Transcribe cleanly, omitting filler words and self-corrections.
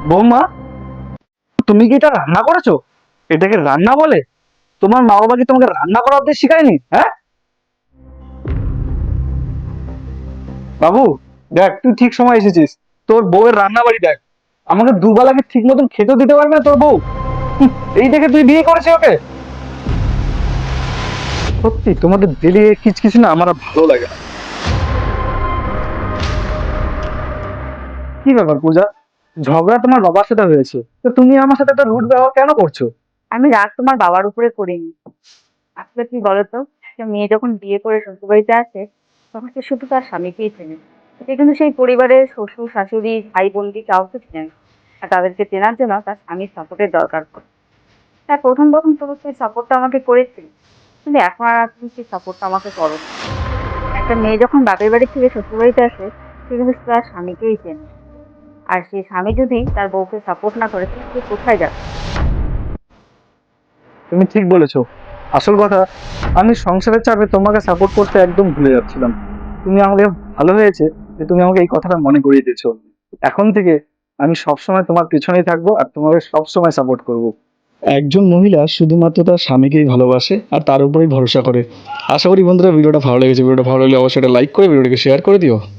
বৌমা, তুমি কি এটা রান্না করেছো? এটাকে রান্না বলে? তোমার মা বাবা কি তোমাকে রান্না করা অব্দি শিখায়নি? হ্যাঁ বাবু, দেখ তুই ঠিক সময় এসেছিস। তোর বউয়ের রান্না বাড়ি দেখ। আমাকে দুবেলা কি ঠিক মতন খেতেও দিতে পারবে না তোর বউ? হুঁ, এই দেখে তুই বিয়ে করেছিস ওকে? সত্যি তোমাদের দিলে কিচকিচ না আমার আর ভালো লাগে না। কি ব্যাপার পূজা, ঝগড়া তোমার বাবার সাথে হয়েছে, তো তুমি আমার সাথে তো রুট ব্যবহার কেন করছো? আমি রাগ তোমার বাবার উপরে করিনি। আসলে কি বলতো, একটা মেয়ে যখন বিয়ে করে শ্বশুরবাড়িতে আসে, তখন সে শুধু তার স্বামীকেই চেনে। সে কিন্তু সেই পরিবারের শ্বশুর শাশুড়ি ভাই বোনকে কাউকে চেনে না। আর তাদেরকে চেনার জন্য তার স্বামীর সাপোর্টের দরকার পড়ে। তার প্রথম প্রথম তো সেই সাপোর্টটা আমাকে করেছিল, কিন্তু এখন আর তুমি সেই সাপোর্টটা আমাকে করো না। একটা মেয়ে যখন বাপের বাড়ি থেকে শ্বশুরবাড়িতে আসে, সে কিন্তু তার স্বামীকেই চেনে। আর সেই স্বামী যদি তার বউকে সাপোর্ট না করে, তাহলে সে কোথায় যাবে? তুমি ঠিক বলেছো। আসল কথা, আমি সংসারের চাপে তোমাকে সাপোর্ট করতে একদম ভুলে যাচ্ছিলাম। তুমি আমাকে, ভালো হয়েছে যে তুমি আমাকে এই কথাটা মনে করিয়ে দিয়েছো। এখন থেকে আমি সবসময় তোমার পিছনেই থাকবো আর তোমাকে সবসময় সাপোর্ট করব। একজন মহিলা শুধুমাত্র তার স্বামীকেই ভালোবাসে আর তার উপরেই ভরসা করে। আশা করি বন্ধুরা ভিডিওটা ভালো লেগেছে। ভিডিওটা ভালো লাগলে অবশ্যই একটা লাইক করে ভিডিওটাকে শেয়ার করে দিও।